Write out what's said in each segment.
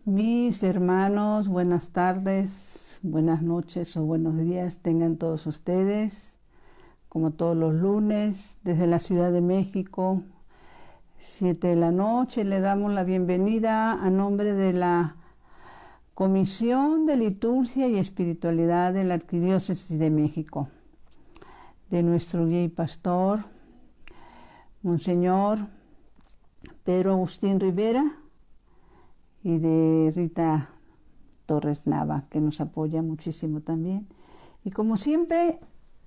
Mis hermanos, buenas tardes, buenas noches o buenos días tengan todos ustedes, como todos los lunes, desde la Ciudad de México, 7 de la noche, le damos la bienvenida a nombre de la Comisión de Liturgia y Espiritualidad de la Arquidiócesis de México, de nuestro guía y pastor, Monseñor Pedro Agustín Rivera, y de Rita Torres Nava, que nos apoya muchísimo también. Y como siempre,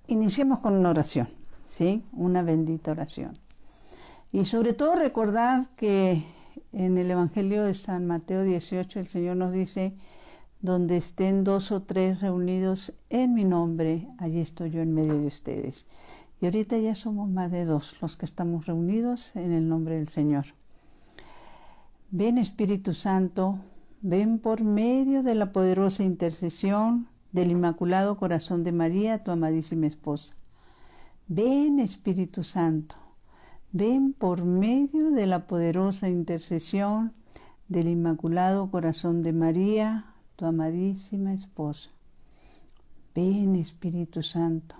iniciemos con una oración, ¿sí? Una bendita oración. Y sobre todo recordar que en el Evangelio de San Mateo 18 el Señor nos dice: donde estén 2 o 3 reunidos en mi nombre, allí estoy yo en medio de ustedes. Y ahorita ya somos más de 2 los que estamos reunidos en el nombre del Señor. Ven, Espíritu Santo, ven por medio de la poderosa intercesión del Inmaculado Corazón de María, tu amadísima esposa. Ven, Espíritu Santo, ven por medio de la poderosa intercesión del Inmaculado Corazón de María, tu amadísima esposa. Ven, Espíritu Santo,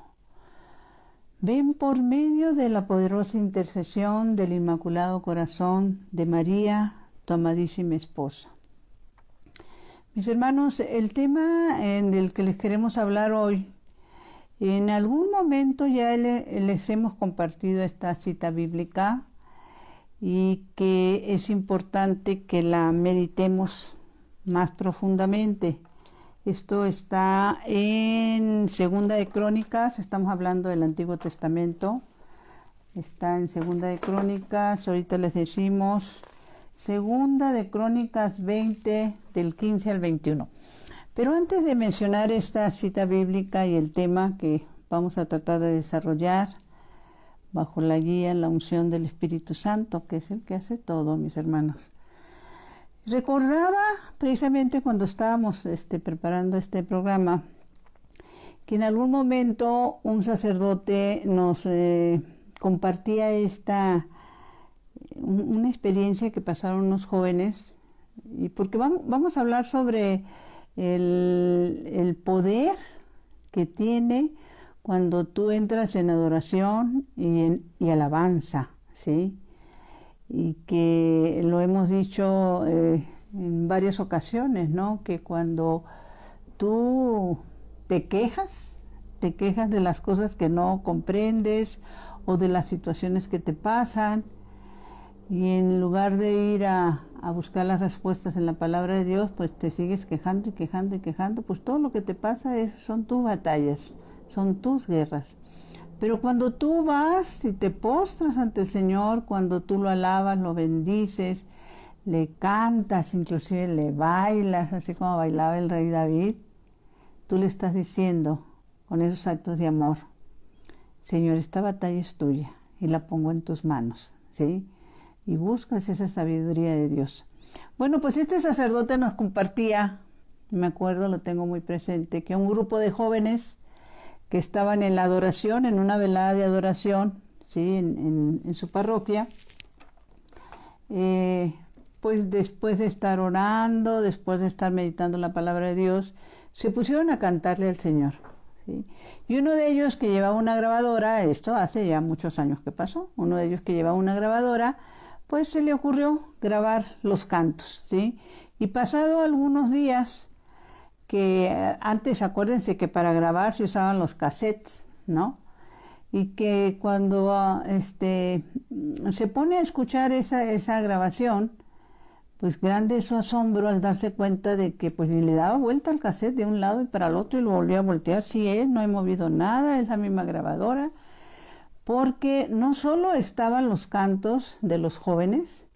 ven por medio de la poderosa intercesión del Inmaculado Corazón de María, tu amadísima esposa. Mis hermanos, el tema del que les queremos hablar hoy, en algún momento ya les hemos compartido esta cita bíblica y que es importante que la meditemos más profundamente. Esto está en Segunda de Crónicas, estamos hablando del Antiguo Testamento, está en Segunda de Crónicas, ahorita les decimos Segunda de Crónicas 20, del 15 al 21. Pero antes de mencionar esta cita bíblica y el tema que vamos a tratar de desarrollar bajo la guía, la unción del Espíritu Santo, que es el que hace todo, mis hermanos. Recordaba precisamente cuando estábamos preparando este programa que en algún momento un sacerdote nos compartía una experiencia que pasaron unos jóvenes, y porque vamos a hablar sobre el poder que tiene cuando tú entras en adoración y alabanza, ¿sí? Y que lo hemos dicho en varias ocasiones, ¿no? Que cuando tú te quejas de las cosas que no comprendes o de las situaciones que te pasan, y en lugar de ir a buscar las respuestas en la palabra de Dios, pues te sigues quejando y quejando y quejando, pues todo lo que te pasa son tus batallas, son tus guerras. Pero cuando tú vas y te postras ante el Señor, cuando tú lo alabas, lo bendices, le cantas, inclusive le bailas, así como bailaba el rey David, tú le estás diciendo con esos actos de amor: Señor, esta batalla es tuya y la pongo en tus manos, ¿sí? Y buscas esa sabiduría de Dios. Bueno, pues este sacerdote nos compartía, me acuerdo, lo tengo muy presente, que un grupo de jóvenes que estaban en la adoración, en una velada de adoración, ¿sí? en su parroquia, pues después de estar orando, después de estar meditando la palabra de Dios, se pusieron a cantarle al Señor, ¿sí? Y uno de ellos, que llevaba una grabadora, esto hace ya muchos años que pasó, uno de ellos que llevaba una grabadora, pues se le ocurrió grabar los cantos, ¿sí? Y pasado algunos días, que antes acuérdense que para grabar se usaban los cassettes, ¿no? Y que cuando se pone a escuchar esa grabación, pues grande es su asombro al darse cuenta de que pues ni le daba vuelta al cassette de un lado y para el otro y lo volvía a voltear. Sí, no he movido nada, es la misma grabadora, porque no solo estaban los cantos de los jóvenes,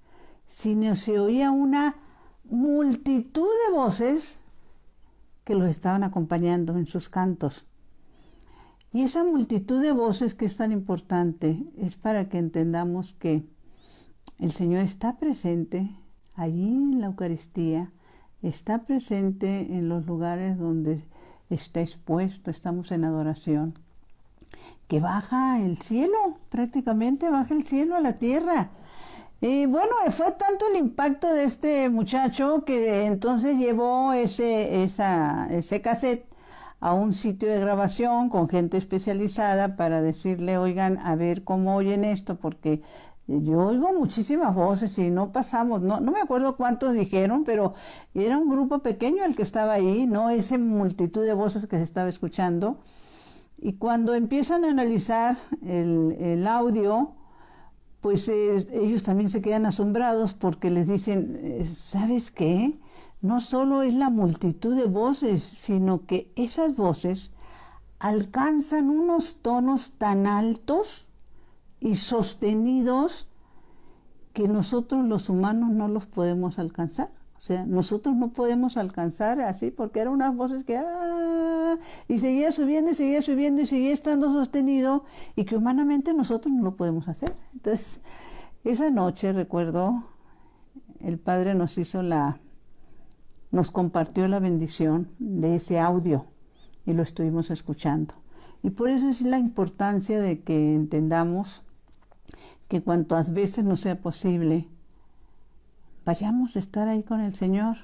sino se oía una multitud de voces que los estaban acompañando en sus cantos. Y esa multitud de voces, que es tan importante, es para que entendamos que el Señor está presente allí en la Eucaristía, está presente en los lugares donde está expuesto, estamos en adoración, que baja el cielo, prácticamente baja el cielo a la tierra. Y bueno, fue tanto el impacto de este muchacho que entonces llevó ese cassette a un sitio de grabación con gente especializada para decirle, oigan, a ver cómo oyen esto, porque yo oigo muchísimas voces y no pasamos, no me acuerdo cuántos dijeron, pero era un grupo pequeño el que estaba ahí, no esa multitud de voces que se estaba escuchando. Y cuando empiezan a analizar el audio, pues ellos también se quedan asombrados porque les dicen, ¿sabes qué? No solo es la multitud de voces, sino que esas voces alcanzan unos tonos tan altos y sostenidos que nosotros los humanos no los podemos alcanzar. O sea, nosotros no podemos alcanzar así porque eran unas voces que y seguía subiendo y seguía subiendo y seguía estando sostenido y que humanamente nosotros no lo podemos hacer. Entonces, esa noche recuerdo, el Padre nos compartió la bendición de ese audio y lo estuvimos escuchando. Y por eso es la importancia de que entendamos que cuantas veces nos sea posible, vayamos a estar ahí con el Señor.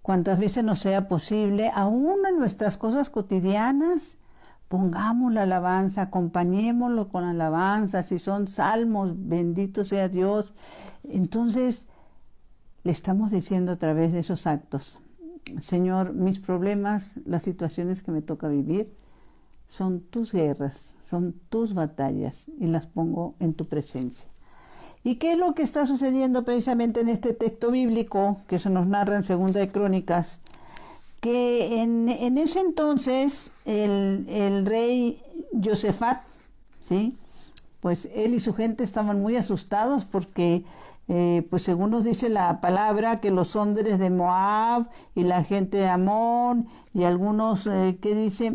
Cuantas veces nos sea posible, aún en nuestras cosas cotidianas, pongamos la alabanza, acompañémoslo con alabanza, si son salmos, bendito sea Dios. Entonces, le estamos diciendo a través de esos actos, Señor, mis problemas, las situaciones que me toca vivir, son tus guerras, son tus batallas y las pongo en tu presencia. ¿Y qué es lo que está sucediendo precisamente en este texto bíblico que se nos narra en Segunda de Crónicas? Que en ese entonces el rey Josafat, ¿sí? Pues él y su gente estaban muy asustados porque pues según nos dice la palabra, que los hombres de Moab y la gente de Amón y algunos, ¿qué dice?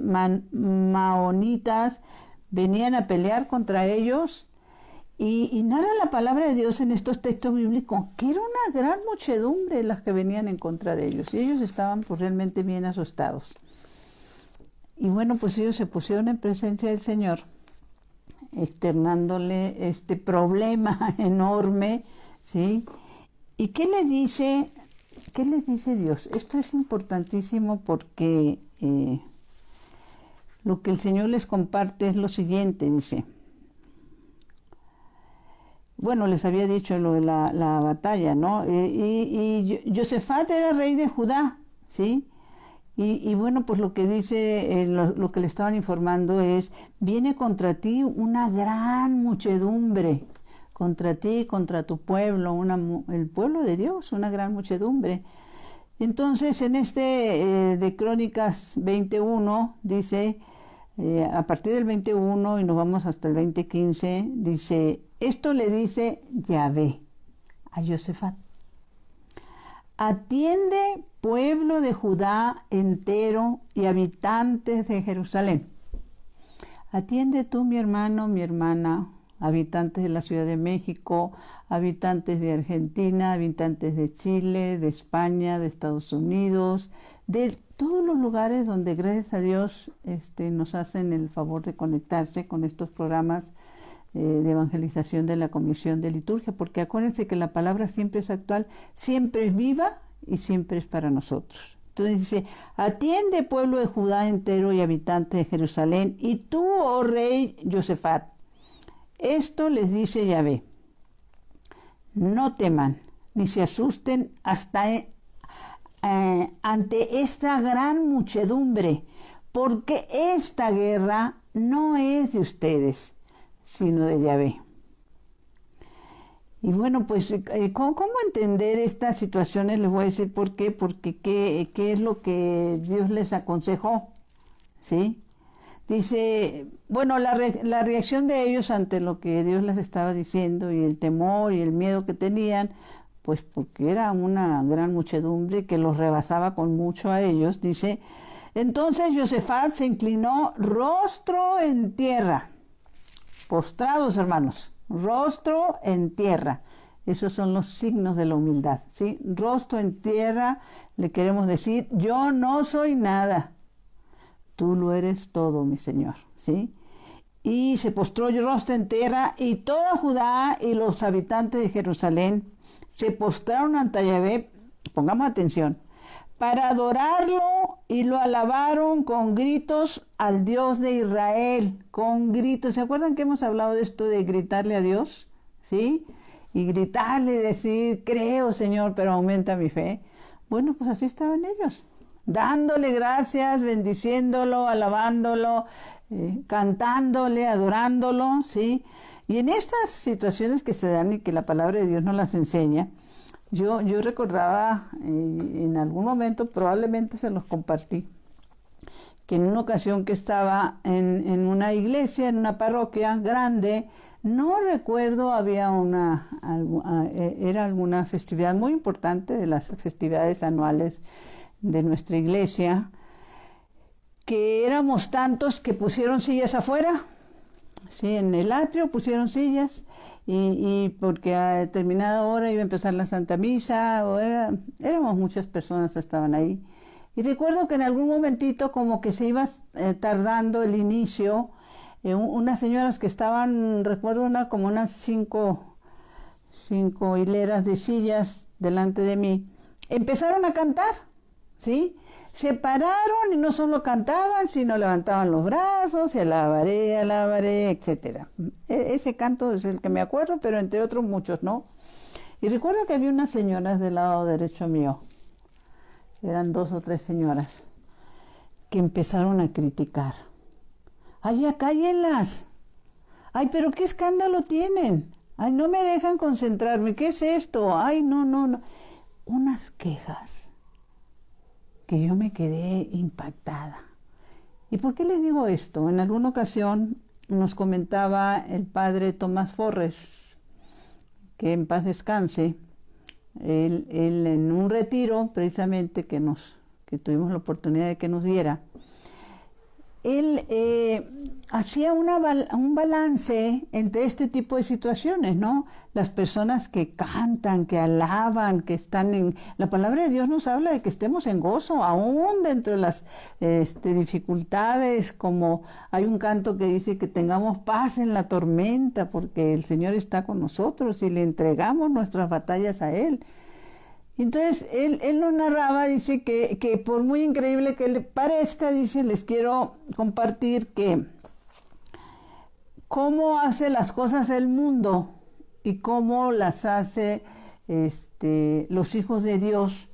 Maonitas, venían a pelear contra ellos. Y narra la palabra de Dios en estos textos bíblicos que era una gran muchedumbre las que venían en contra de ellos. Y ellos estaban pues realmente bien asustados. Y bueno, pues ellos se pusieron en presencia del Señor, externándole este problema enorme, ¿sí? ¿Y qué les dice Dios? Esto es importantísimo porque lo que el Señor les comparte es lo siguiente, dice. Bueno, les había dicho lo de la batalla, ¿no? Y Josafat era rey de Judá, ¿sí? Y bueno, pues lo que dice, lo que le estaban informando es, viene contra ti una gran muchedumbre, contra ti, contra tu pueblo, el pueblo de Dios, una gran muchedumbre. Entonces, en de Crónicas 21, dice, a partir del 21 y nos vamos hasta el 20:15, dice, esto le dice Yahvé a Josafat. Atiende, pueblo de Judá entero y habitantes de Jerusalén. Atiende tú, mi hermano, mi hermana, habitantes de la Ciudad de México, habitantes de Argentina, habitantes de Chile, de España, de Estados Unidos, de todos los lugares donde, gracias a Dios, nos hacen el favor de conectarse con estos programas de evangelización de la Comisión de Liturgia, porque acuérdense que la palabra siempre es actual, siempre es viva y siempre es para nosotros. Entonces dice, atiende, pueblo de Judá entero y habitante de Jerusalén, y tú, oh rey Josafat. Esto les dice Yahvé, no teman ni se asusten ante esta gran muchedumbre, porque esta guerra no es de ustedes, sino de Yahvé. Y bueno, pues, ¿cómo entender estas situaciones? Les voy a decir por qué, porque qué es lo que Dios les aconsejó, ¿sí? Dice, bueno, la reacción de ellos ante lo que Dios les estaba diciendo y el temor y el miedo que tenían, pues porque era una gran muchedumbre que los rebasaba con mucho a ellos, dice, entonces Josafat se inclinó rostro en tierra, postrados hermanos, rostro en tierra. Esos son los signos de la humildad, ¿sí? Rostro en tierra, le queremos decir, yo no soy nada. Tú lo eres todo, mi Señor, ¿sí? y se postró rostro en tierra, y toda Judá y los habitantes de Jerusalén se postraron ante Yahvé, pongamos atención, para adorarlo, y lo alabaron con gritos al Dios de Israel, con gritos. ¿Se acuerdan que hemos hablado de esto de gritarle a Dios? ¿Sí? Y gritarle, decir, creo, Señor, pero aumenta mi fe. Bueno, pues así estaban ellos, dándole gracias, bendiciéndolo, alabándolo, cantándole, adorándolo, ¿sí? Y en estas situaciones que se dan y que la palabra de Dios nos las enseña, yo recordaba en algún momento, probablemente se los compartí, que en una ocasión que estaba en una iglesia, en una parroquia grande, no recuerdo, era alguna festividad muy importante de las festividades anuales de nuestra iglesia, que éramos tantos que pusieron sillas afuera, sí, en el atrio pusieron sillas, y porque a determinada hora iba a empezar la Santa Misa, éramos muchas personas que estaban ahí. Y recuerdo que en algún momentito como que se iba tardando el inicio, unas señoras que estaban, recuerdo como unas cinco hileras de sillas delante de mí, empezaron a cantar, ¿sí? Se pararon y no solo cantaban, sino levantaban los brazos, y alabaré, etc. Ese canto es el que me acuerdo, pero entre otros muchos, ¿no? Y recuerdo que había unas señoras del lado derecho mío, eran 2 o 3 señoras, que empezaron a criticar. ¡Ay, ya cállenlas! ¡Ay, pero qué escándalo tienen! ¡Ay, no me dejan concentrarme! ¿Qué es esto? ¡Ay, no! Unas quejas que yo me quedé impactada. ¿Y por qué les digo esto? En alguna ocasión nos comentaba el padre Tomás Forres, que en paz descanse, él en un retiro precisamente que tuvimos la oportunidad de que nos diera, él hacía un balance entre este tipo de situaciones, ¿no? Las personas que cantan, que alaban, que están en... La palabra de Dios nos habla de que estemos en gozo, aún dentro de las dificultades, como hay un canto que dice que tengamos paz en la tormenta, porque el Señor está con nosotros y le entregamos nuestras batallas a Él. Entonces, él nos narraba, dice que por muy increíble que le parezca, dice, les quiero compartir que cómo hace las cosas el mundo y cómo las hace los hijos de Dios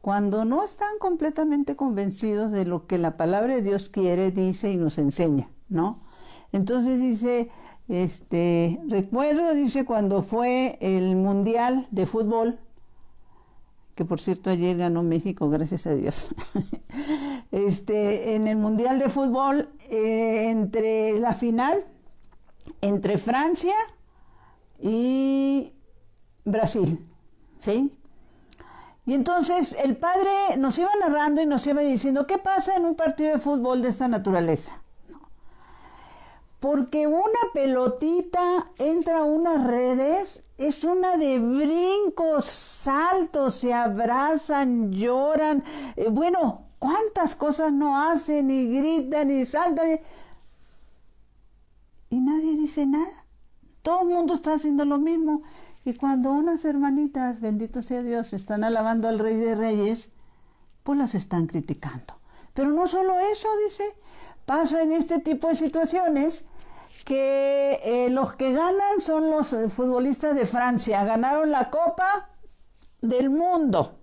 cuando no están completamente convencidos de lo que la palabra de Dios quiere, dice y nos enseña, ¿no? Entonces dice, recuerdo, dice, cuando fue el Mundial de Fútbol, que por cierto ayer ganó México, gracias a Dios. En el Mundial de Fútbol, entre la final, entre Francia y Brasil, ¿sí? Y entonces el padre nos iba narrando y nos iba diciendo, ¿qué pasa en un partido de fútbol de esta naturaleza? Porque una pelotita entra a unas redes, es una de brincos, saltos, se abrazan, lloran. Bueno, ¿cuántas cosas no hacen y gritan y saltan? Y nadie dice nada. Todo el mundo está haciendo lo mismo. Y cuando unas hermanitas, bendito sea Dios, están alabando al Rey de Reyes, pues las están criticando. Pero no solo eso, dice, pasa en este tipo de situaciones que los que ganan son los futbolistas de Francia. Ganaron la Copa del Mundo.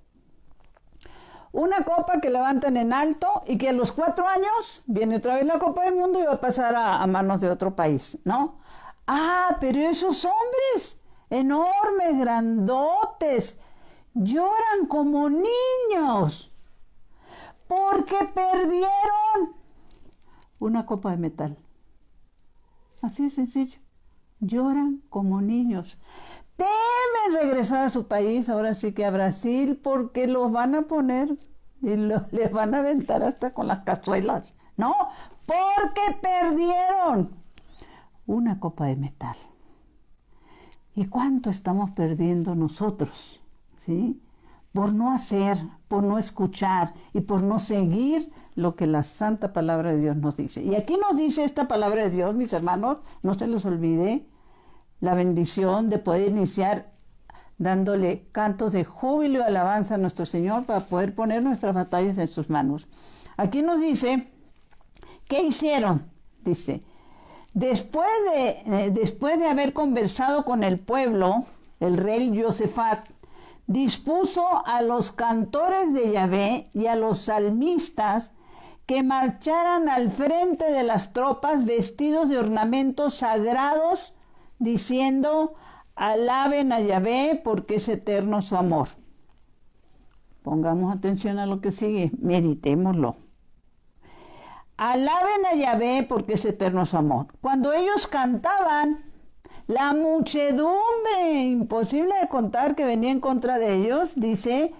Una copa que levantan en alto y que a los 4 años viene otra vez la Copa del Mundo y va a pasar a manos de otro país, ¿no? Ah, pero esos hombres enormes, grandotes, lloran como niños porque perdieron una copa de metal. Así de sencillo. Lloran como niños. Temen regresar a su país, ahora sí que a Brasil, porque los van a poner y les van a aventar hasta con las cazuelas, ¿no? Porque perdieron una copa de metal. ¿Y cuánto estamos perdiendo nosotros? ¿Sí? por no hacer, por no escuchar y por no seguir lo que la santa palabra de Dios nos dice. Y aquí nos dice esta palabra de Dios, mis hermanos, no se les olvide la bendición de poder iniciar dándole cantos de júbilo y alabanza a nuestro Señor para poder poner nuestras batallas en sus manos. Aquí nos dice, ¿qué hicieron? Dice, después de haber conversado con el pueblo, el rey Josafat dispuso a los cantores de Yahvé y a los salmistas que marcharan al frente de las tropas vestidos de ornamentos sagrados, diciendo, alaben a Yahvé porque es eterno su amor. Pongamos atención a lo que sigue, meditémoslo. Alaben a Yahvé porque es eterno su amor. Cuando ellos cantaban, la muchedumbre, imposible de contar, que venía en contra de ellos, dice,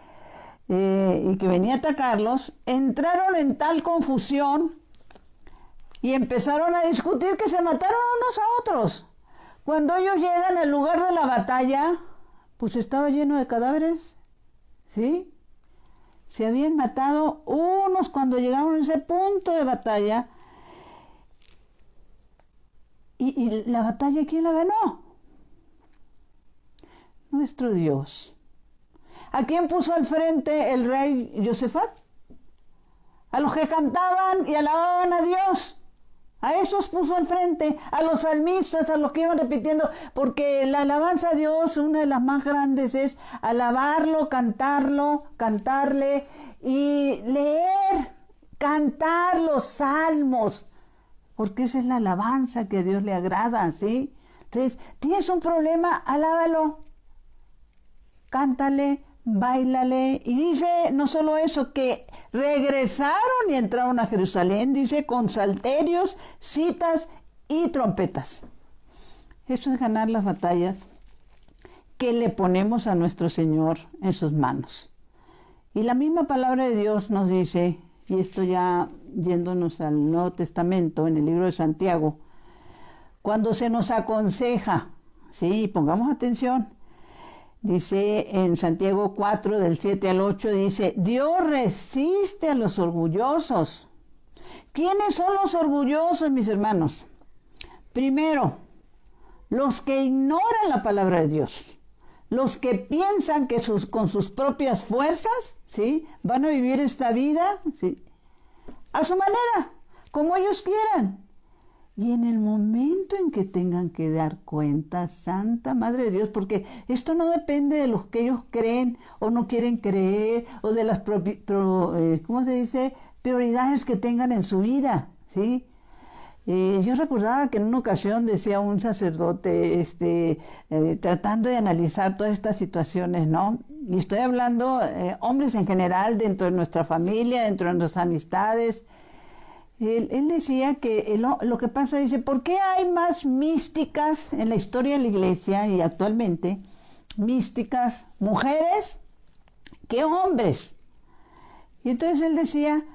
y que venía a atacarlos, entraron en tal confusión y empezaron a discutir que se mataron unos a otros. Cuando ellos llegan al lugar de la batalla, pues estaba lleno de cadáveres, ¿sí? Se habían matado unos cuando llegaron a ese punto de batalla. ¿Y la batalla quién la ganó? Nuestro Dios. ¿A quién puso al frente el rey Josafat? A los que cantaban y alababan a Dios. A esos puso al frente, a los salmistas, a los que iban repitiendo, porque la alabanza a Dios, una de las más grandes, es alabarlo, cantarle y leer, cantar los salmos, porque esa es la alabanza que a Dios le agrada, ¿sí? Entonces, ¿tienes un problema? Alábalo, cántale, báilale. Y dice, no solo eso, que regresaron y entraron a Jerusalén, dice, con salterios, citas y trompetas. Eso es ganar las batallas que le ponemos a nuestro Señor en sus manos. Y la misma palabra de Dios nos dice, y esto ya yéndonos al Nuevo Testamento, en el libro de Santiago, cuando se nos aconseja, sí, pongamos atención, dice en Santiago 4, del 7 al 8, dice, Dios resiste a los orgullosos. ¿Quiénes son los orgullosos, mis hermanos? Primero, los que ignoran la palabra de Dios. Los que piensan que con sus propias fuerzas, ¿sí?, van a vivir esta vida, ¿sí?, a su manera, como ellos quieran. Y en el momento en que tengan que dar cuenta, Santa Madre de Dios, porque esto no depende de lo que ellos creen o no quieren creer, o de las prioridades que tengan en su vida, ¿sí? Yo recordaba que en una ocasión decía un sacerdote, tratando de analizar todas estas situaciones, ¿no? Y estoy hablando hombres en general, dentro de nuestra familia, dentro de nuestras amistades. Él decía que lo que pasa, dice, ¿por qué hay más místicas en la historia de la iglesia y actualmente? Místicas, mujeres, que hombres. Y entonces él decía,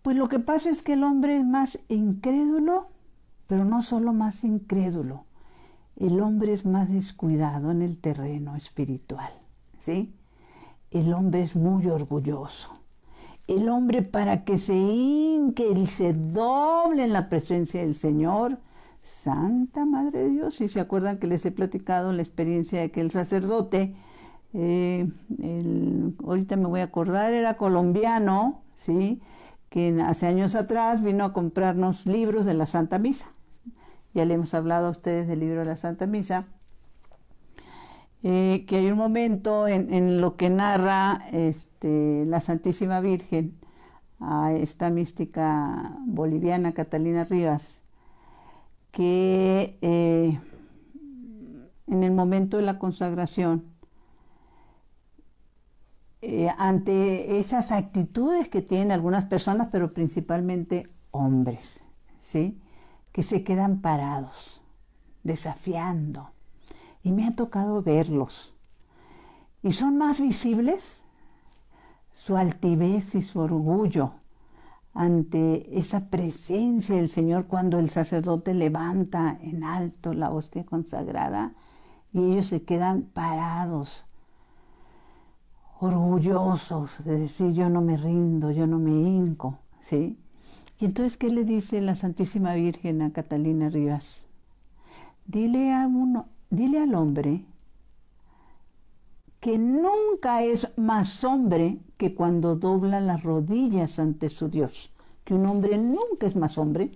pues lo que pasa es que el hombre es más incrédulo, pero no solo más incrédulo, el hombre es más descuidado en el terreno espiritual, ¿sí? El hombre es muy orgulloso. El hombre, para que se hinque y se doble en la presencia del Señor, Santa Madre de Dios, si se acuerdan que les he platicado la experiencia de aquel sacerdote, ahorita me voy a acordar, era colombiano, ¿sí?, que hace años atrás vino a comprarnos libros de la Santa Misa. Ya le hemos hablado a ustedes del libro de la Santa Misa, que hay un momento en lo que narra la Santísima Virgen a esta mística boliviana Catalina Rivas, que en el momento de la consagración, ante esas actitudes que tienen algunas personas, pero principalmente hombres, ¿sí?, que se quedan parados, desafiando. Y me ha tocado verlos. Y son más visibles su altivez y su orgullo ante esa presencia del Señor cuando el sacerdote levanta en alto la hostia consagrada y ellos se quedan parados. orgullosos de decir yo no me rindo, yo no me hinco, ¿sí? Y entonces, ¿qué le dice la Santísima Virgen a Catalina Rivas? Dile al hombre que nunca es más hombre que cuando dobla las rodillas ante su Dios. Que un hombre nunca es más hombre.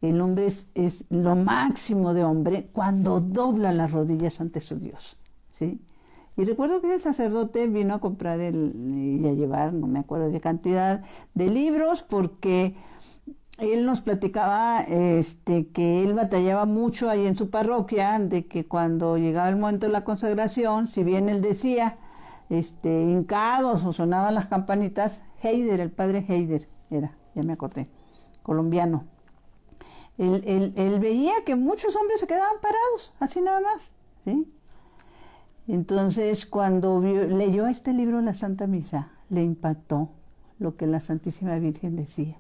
El hombre es lo máximo de hombre cuando dobla las rodillas ante su Dios, ¿sí? Y recuerdo que el sacerdote vino a comprar y a llevar, no me acuerdo qué cantidad de libros, porque él nos platicaba que él batallaba mucho ahí en su parroquia, de que cuando llegaba el momento de la consagración, si bien él decía, hincados o sonaban las campanitas, Heider, el padre Heider, ya me acordé, colombiano. Él veía que muchos hombres se quedaban parados, así nada más, ¿sí? Entonces, cuando leyó este libro, la Santa Misa, le impactó lo que la Santísima Virgen decía.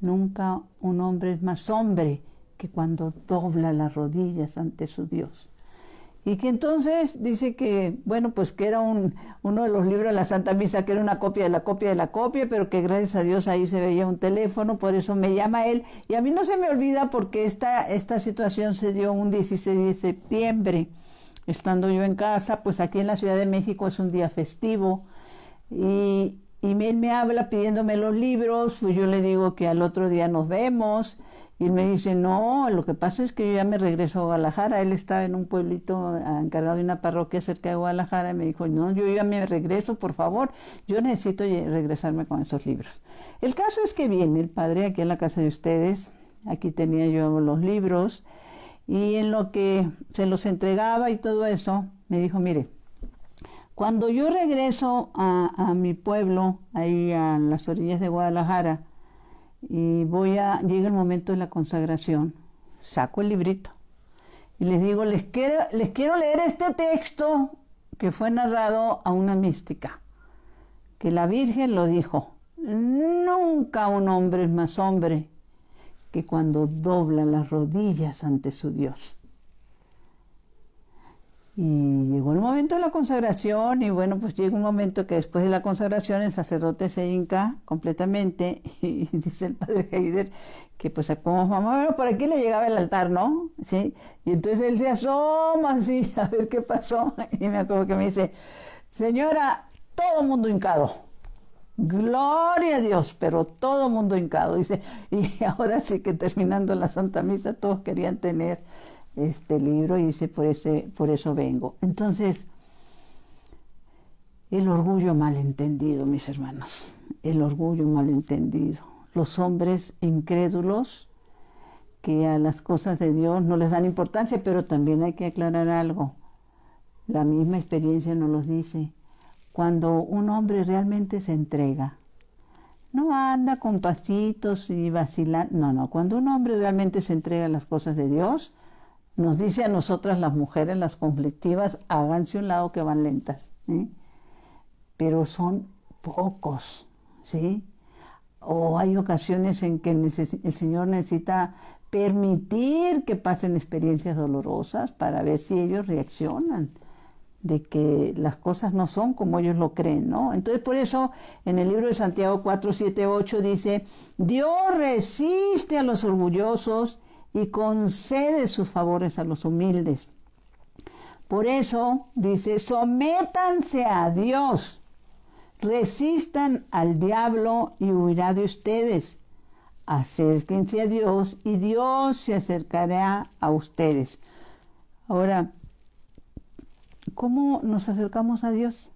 Nunca un hombre es más hombre que cuando dobla las rodillas ante su Dios. Y que entonces dice que, bueno, pues que era uno de los libros de la Santa Misa, que era una copia de la copia de la copia, pero que gracias a Dios ahí se veía un teléfono, por eso me llama él. Y a mí no se me olvida porque esta situación se dio un 16 de septiembre, estando yo en casa, pues aquí en la Ciudad de México es un día festivo, y él me habla pidiéndome los libros, pues yo le digo que al otro día nos vemos, y él me dice, no, lo que pasa es que yo ya me regreso a Guadalajara. Él estaba en un pueblito encargado de una parroquia cerca de Guadalajara, y me dijo, no, yo ya me regreso, por favor, yo necesito regresarme con esos libros. El caso es que viene el padre aquí en la casa de ustedes, aquí tenía yo los libros, y en lo que se los entregaba y todo eso, me dijo, mire, cuando yo regreso a mi pueblo, ahí a las orillas de Guadalajara, y llega el momento de la consagración, saco el librito y les digo, les quiero leer este texto que fue narrado a una mística, que la Virgen lo dijo, nunca un hombre es más hombre que cuando dobla las rodillas ante su Dios. Y llegó el momento de la consagración, y bueno, pues llega un momento que después de la consagración el sacerdote se hinca completamente, y dice el padre Heider que pues como mamá, por aquí le llegaba el altar, ¿no? ¿Sí? Y entonces él se asoma así a ver qué pasó, y me acuerdo que me dice, señora, todo mundo hincado. Gloria a Dios, pero todo mundo hincado, dice, y ahora sí que terminando la Santa Misa todos querían tener este libro, y dice, por eso vengo. Entonces, el orgullo malentendido, mis hermanos, el orgullo malentendido. Los hombres incrédulos que a las cosas de Dios no les dan importancia, pero también hay que aclarar algo. La misma experiencia nos los dice. Cuando un hombre realmente se entrega, no anda con pasitos y vacilando, no, cuando un hombre realmente se entrega a las cosas de Dios, nos dice a nosotras las mujeres, las conflictivas, háganse un lado que van lentas, ¿sí? Pero son pocos, ¿sí? O hay ocasiones en que el Señor necesita permitir que pasen experiencias dolorosas para ver si ellos reaccionan, de que las cosas no son como ellos lo creen, ¿no? Entonces, por eso, en el libro de Santiago 4, 7, 8 dice, Dios resiste a los orgullosos y concede sus favores a los humildes. Por eso, dice, sométanse a Dios, resistan al diablo y huirá de ustedes. Acérquense a Dios y Dios se acercará a ustedes. Ahora, ¿cómo nos acercamos a Dios?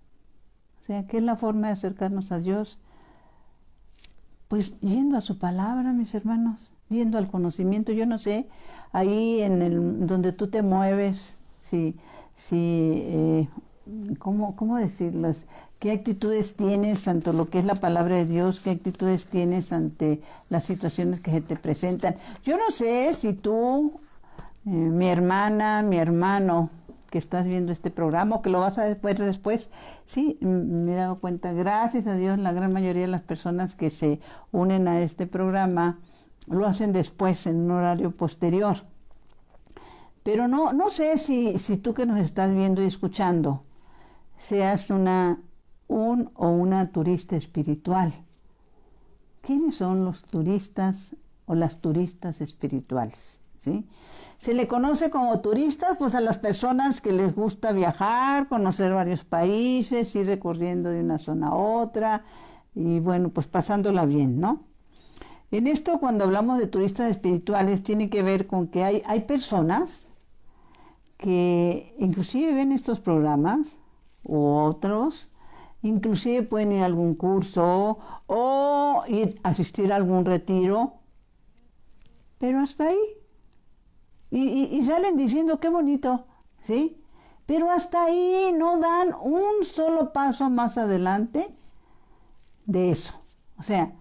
O sea, ¿qué es la forma de acercarnos a Dios? Pues yendo a su palabra, mis hermanos, yendo al conocimiento. Yo no sé, ahí donde tú te mueves, ¿cómo decirlo? ¿Qué actitudes tienes ante lo que es la palabra de Dios? ¿Qué actitudes tienes ante las situaciones que se te presentan? Yo no sé si tú, mi hermana, mi hermano, que estás viendo este programa o que lo vas a ver después, sí, me he dado cuenta, gracias a Dios, la gran mayoría de las personas que se unen a este programa lo hacen después, en un horario posterior. Pero no sé si tú que nos estás viendo y escuchando seas una un o una turista espiritual. ¿Quiénes son los turistas o las turistas espirituales? ¿Sí? Se le conoce como turistas pues a las personas que les gusta viajar, conocer varios países, ir recorriendo de una zona a otra y bueno, pues pasándola bien, ¿no? En esto, cuando hablamos de turistas espirituales, tiene que ver con que hay personas que inclusive ven estos programas u otros, inclusive pueden ir a algún curso o ir a asistir a algún retiro, pero hasta ahí. Y salen diciendo qué bonito, ¿sí? Pero hasta ahí no dan un solo paso más adelante de eso. O sea,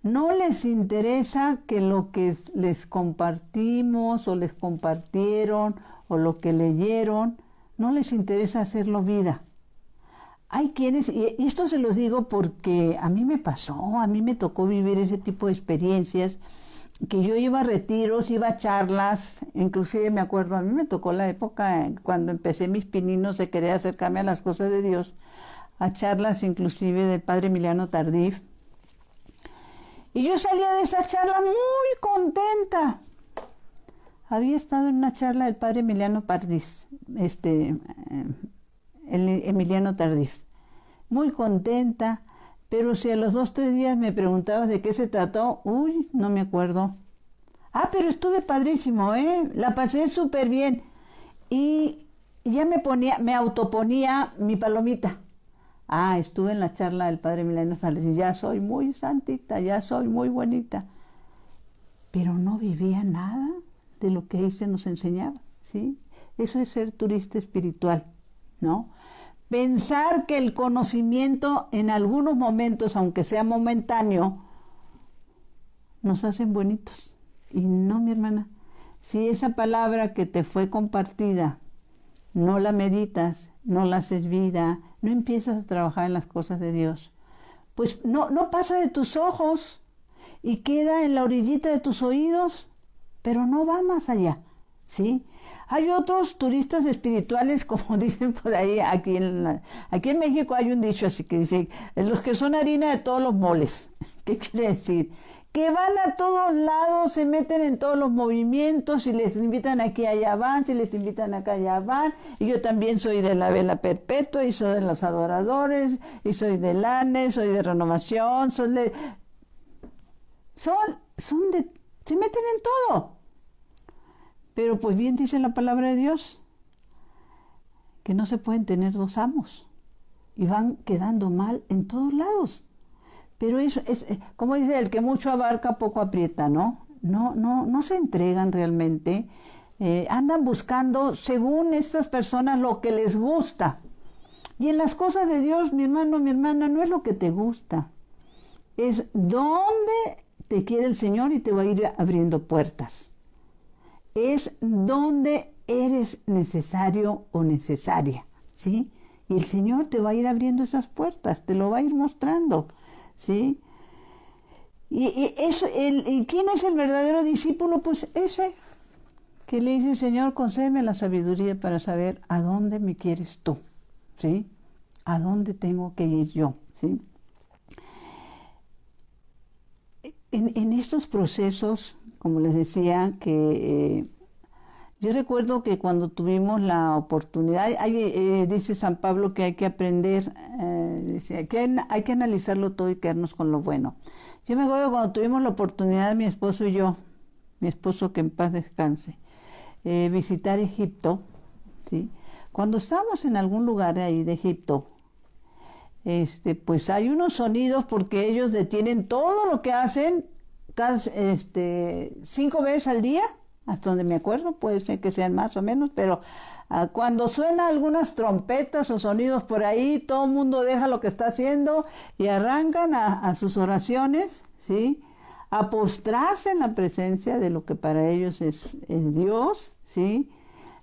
no les interesa que lo que les compartimos o les compartieron o lo que leyeron, no les interesa hacerlo vida. Hay quienes, y esto se los digo porque a mí me pasó, a mí me tocó vivir ese tipo de experiencias, que yo iba a retiros, iba a charlas, inclusive me acuerdo, a mí me tocó la época cuando empecé mis pininos de querer acercarme a las cosas de Dios, a charlas inclusive del padre Emiliano Tardif, y yo salía de esa charla muy contenta. Había estado en una charla del padre Emiliano Tardif, Emiliano Tardif, muy contenta, pero si a los 2 o 3 días me preguntabas de qué se trató, uy, no me acuerdo. Ah, pero estuve padrísimo, la pasé súper bien. Y ya me autoponía mi palomita. Ah, estuve en la charla del padre Emiliano Tardif y ya soy muy santita, ya soy muy bonita. Pero no vivía nada de lo que ella nos enseñaba, ¿sí? Eso es ser turista espiritual, ¿no? Pensar que el conocimiento en algunos momentos, aunque sea momentáneo, nos hacen bonitos. Y no, mi hermana, si esa palabra que te fue compartida no la meditas, no la haces vida, no empiezas a trabajar en las cosas de Dios, pues no pasa de tus ojos y queda en la orillita de tus oídos, pero no va más allá, ¿sí? Hay otros turistas espirituales, como dicen por ahí, aquí en México hay un dicho así que dice, los que son harina de todos los moles. ¿Qué quiere decir? Que van a todos lados, se meten en todos los movimientos, si les invitan aquí, allá van, si les invitan acá, allá van. Y yo también soy de la Vela Perpetua, y soy de los Adoradores, y soy del ANE, soy de Renovación, se meten en todo. Pero pues bien dice la palabra de Dios, que no se pueden tener 2 amos, y van quedando mal en todos lados. Pero eso es, como dice, el que mucho abarca, poco aprieta, ¿no? No se entregan realmente, andan buscando, según estas personas, lo que les gusta. Y en las cosas de Dios, mi hermano, mi hermana, no es lo que te gusta, es dónde te quiere el Señor y te va a ir abriendo puertas. Es donde eres necesario o necesaria, ¿sí? Y el Señor te va a ir abriendo esas puertas, te lo va a ir mostrando, ¿sí? Y ¿quién es el verdadero discípulo? Pues ese que le dice, Señor, concédeme la sabiduría para saber a dónde me quieres tú, ¿sí? A dónde tengo que ir yo, ¿sí? En estos procesos, como les decía, que yo recuerdo que cuando tuvimos la oportunidad, dice San Pablo que hay que aprender, dice, que hay que analizarlo todo y quedarnos con lo bueno. Yo me acuerdo cuando tuvimos la oportunidad, mi esposo y yo, mi esposo que en paz descanse, visitar Egipto, ¿sí? Cuando estamos en algún lugar de ahí de Egipto, pues hay unos sonidos porque ellos detienen todo lo que hacen 5 veces al día, hasta donde me acuerdo, puede ser que sean más o menos, pero cuando suenan algunas trompetas o sonidos por ahí, todo el mundo deja lo que está haciendo y arrancan a sus oraciones, ¿sí? A postrarse en la presencia de lo que para ellos es Dios, ¿sí?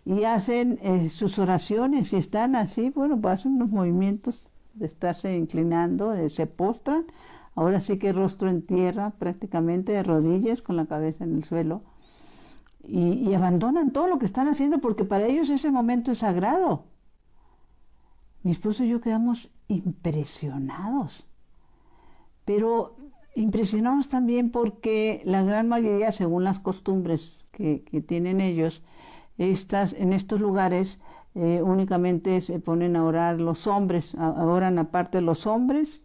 Y hacen sus oraciones y están así, bueno, pues hacen unos movimientos de estarse inclinando, se postran, ahora sí que rostro en tierra, prácticamente de rodillas, con la cabeza en el suelo, y abandonan todo lo que están haciendo porque para ellos ese momento es sagrado. mi esposo y yo quedamos impresionados, pero impresionados también porque la gran mayoría, según las costumbres que tienen ellos, en estos lugares únicamente se ponen a orar los hombres, oran aparte los hombres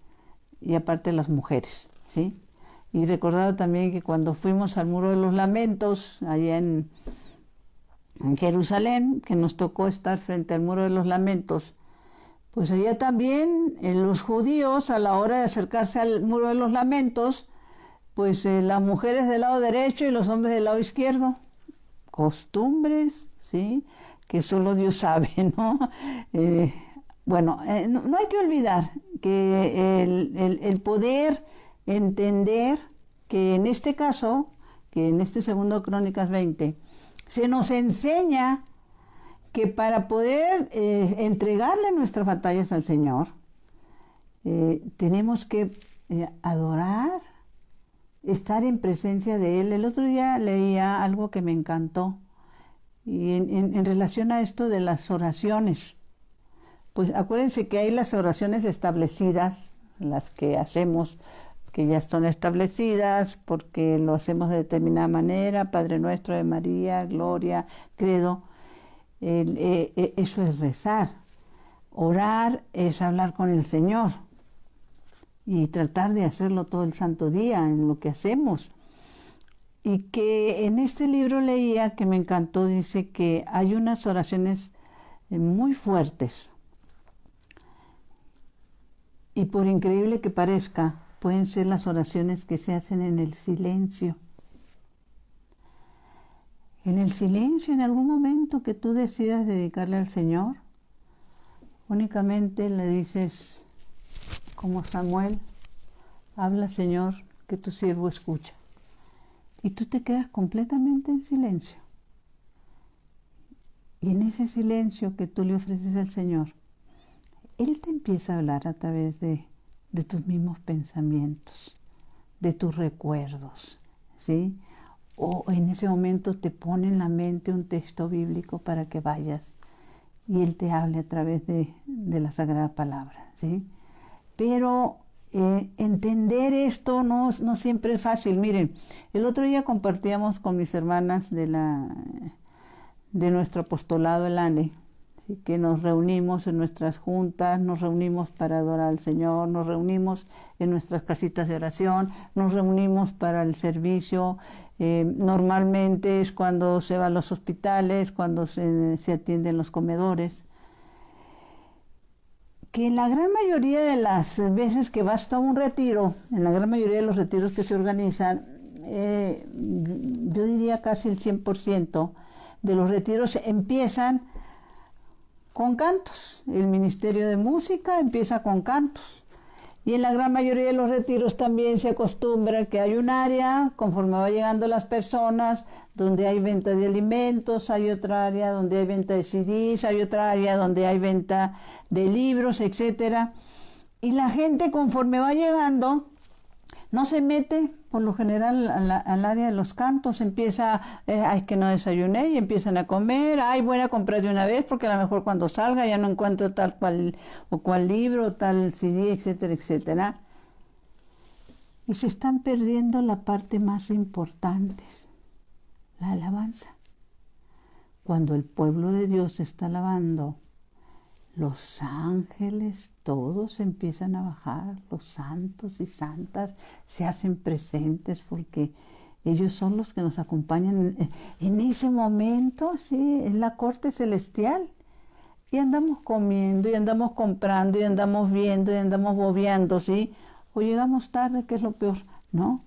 y aparte las mujeres, ¿sí? Y recordaba también que cuando fuimos al Muro de los Lamentos, allá en Jerusalén, que nos tocó estar frente al Muro de los Lamentos, pues allá también los judíos, a la hora de acercarse al Muro de los Lamentos, pues las mujeres del lado derecho y los hombres del lado izquierdo. Costumbres, ¿sí? Que solo Dios sabe, ¿no? No hay que olvidar que el poder entender que en este caso, que en este segundo Crónicas 20, se nos enseña que para poder entregarle nuestras batallas al Señor, tenemos que adorar, estar en presencia de Él. El otro día leía algo que me encantó, y en relación a esto de las oraciones. Pues acuérdense que hay las oraciones establecidas, las que hacemos, que ya son establecidas porque lo hacemos de determinada manera, Padre Nuestro, de María, Gloria, Credo. Eso es rezar. Orar es hablar con el Señor y tratar de hacerlo todo el santo día en lo que hacemos. Y que en este libro leía, que me encantó, dice que hay unas oraciones muy fuertes y, por increíble que parezca, pueden ser las oraciones que se hacen en el silencio. En el silencio, en algún momento que tú decidas dedicarle al Señor, únicamente le dices, como Samuel, habla, Señor, que tu siervo escucha. Y tú te quedas completamente en silencio. Y en ese silencio que tú le ofreces al Señor, Él te empieza a hablar a través de tus mismos pensamientos, de tus recuerdos, ¿sí? O en ese momento te pone en la mente un texto bíblico para que vayas y Él te hable a través de la Sagrada Palabra, ¿sí? Pero entender esto no siempre es fácil. Miren, el otro día compartíamos con mis hermanas de nuestro apostolado, el ANE, ¿sí? Que nos reunimos en nuestras juntas, nos reunimos para adorar al Señor, nos reunimos en nuestras casitas de oración, nos reunimos para el servicio. Normalmente es cuando se va a los hospitales, cuando se atienden los comedores. Que en la gran mayoría de las veces que vas a un retiro, en la gran mayoría de los retiros que se organizan, yo diría casi el 100% de los retiros empiezan con cantos. El Ministerio de Música empieza con cantos. Y en la gran mayoría de los retiros también se acostumbra que hay un área, conforme va llegando las personas, donde hay venta de alimentos, hay otra área donde hay venta de CDs, hay otra área donde hay venta de libros, etc. Y la gente, conforme va llegando, no se mete, por lo general, al área de los cantos. Empieza, ay, que no desayuné, y empiezan a comer. Ay, voy a comprar de una vez, porque a lo mejor cuando salga ya no encuentro tal cual libro, tal CD, etcétera, etcétera. Y se están perdiendo la parte más importante, la alabanza. Cuando el pueblo de Dios está alabando, los ángeles todos empiezan a bajar, los santos y santas se hacen presentes porque ellos son los que nos acompañan en ese momento, ¿sí? En la corte celestial. Y andamos comiendo, y andamos comprando, y andamos viendo, y andamos bobeando, ¿sí? O llegamos tarde, que es lo peor, ¿no?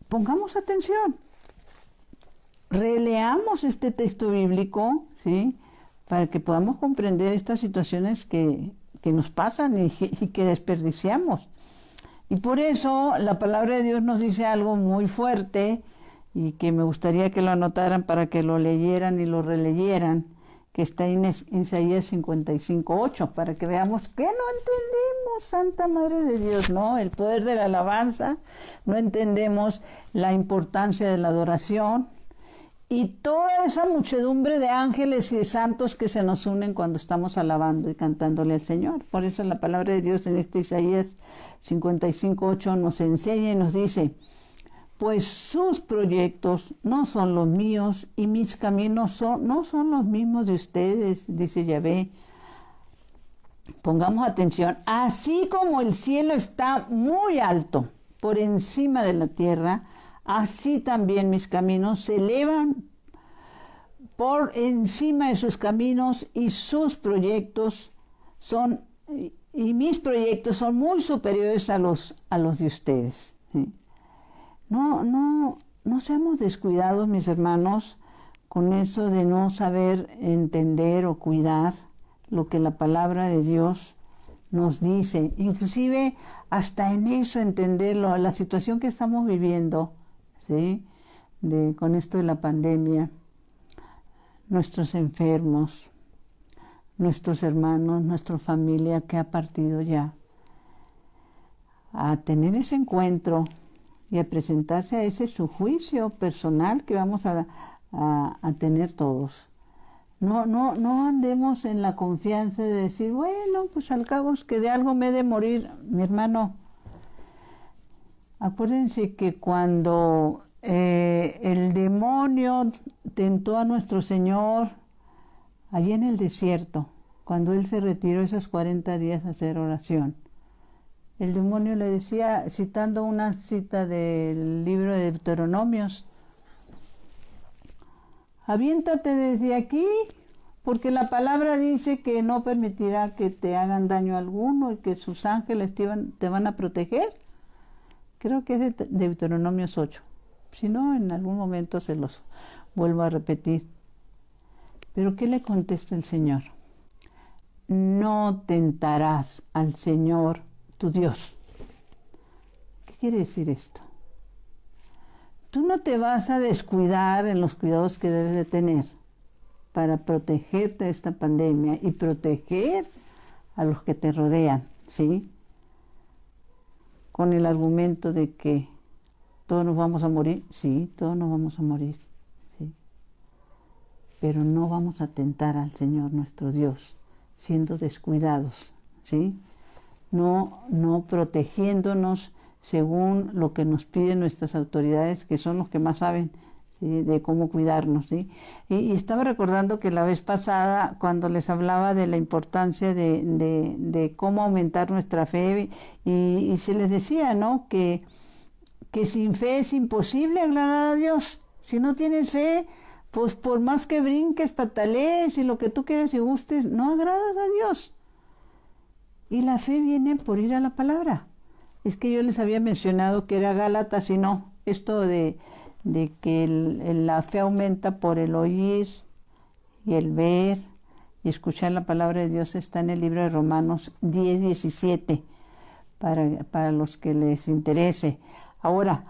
Pongamos atención. Releamos este texto bíblico, ¿sí? Para que podamos comprender estas situaciones que nos pasan y que desperdiciamos. Y por eso la palabra de Dios nos dice algo muy fuerte y que me gustaría que lo anotaran para que lo leyeran y lo releyeran, que está en Isaías 55:8, para que veamos que no entendemos, Santa Madre de Dios, ¿no? El poder de la alabanza, no entendemos la importancia de la adoración. y toda esa muchedumbre de ángeles y de santos que se nos unen cuando estamos alabando y cantándole al Señor. Por eso la palabra de Dios en este Isaías 55:8 nos enseña y nos dice: pues sus proyectos no son los míos y mis caminos no son los mismos de ustedes, dice Yahvé. Pongamos atención. Así como el cielo está muy alto por encima de la tierra, así también mis caminos se elevan por encima de sus caminos y sus proyectos son, y mis proyectos son muy superiores a los de ustedes. ¿Sí? No seamos descuidados, mis hermanos, con eso de no saber entender o cuidar lo que la palabra de Dios nos dice. Inclusive hasta en eso entenderlo, la situación que estamos viviendo, ¿sí? Con esto de la pandemia, nuestros enfermos, nuestros hermanos, nuestra familia que ha partido ya, a tener ese encuentro y a presentarse a ese su juicio personal que vamos a tener todos. No andemos en la confianza de decir, bueno, pues al cabo es que de algo me he de morir. Mi hermano, acuérdense que cuando el demonio tentó a nuestro Señor allí en el desierto, cuando Él se retiró esos 40 días a hacer oración, el demonio le decía, citando una cita del libro de Deuteronomios: aviéntate desde aquí, porque la palabra dice que no permitirá que te hagan daño alguno y que sus ángeles te van a proteger. Creo que es de Deuteronomios 8. Si no, en algún momento se los vuelvo a repetir. Pero ¿qué le contesta el Señor? No tentarás al Señor tu Dios. ¿Qué quiere decir esto? Tú no te vas a descuidar en los cuidados que debes de tener para protegerte de esta pandemia y proteger a los que te rodean, ¿sí? Con el argumento de que todos nos vamos a morir. Sí, todos nos vamos a morir, ¿sí? Pero no vamos a tentar al Señor nuestro Dios siendo descuidados, ¿sí? No protegiéndonos según lo que nos piden nuestras autoridades, que son los que más saben, ¿sí?, de cómo cuidarnos, ¿sí? Y estaba recordando que la vez pasada, cuando les hablaba de la importancia de cómo aumentar nuestra fe, y se les decía, ¿no?, que sin fe es imposible agradar a Dios. Si no tienes fe, pues por más que brinques, patalees y lo que tú quieras y gustes, no agradas a Dios. Y la fe viene por ir a la palabra. Es que yo les había mencionado que era Gálatas y no. Esto de que la fe aumenta por el oír y el ver y escuchar la palabra de Dios está en el libro de Romanos 10:17 para los que les interese. Ahora,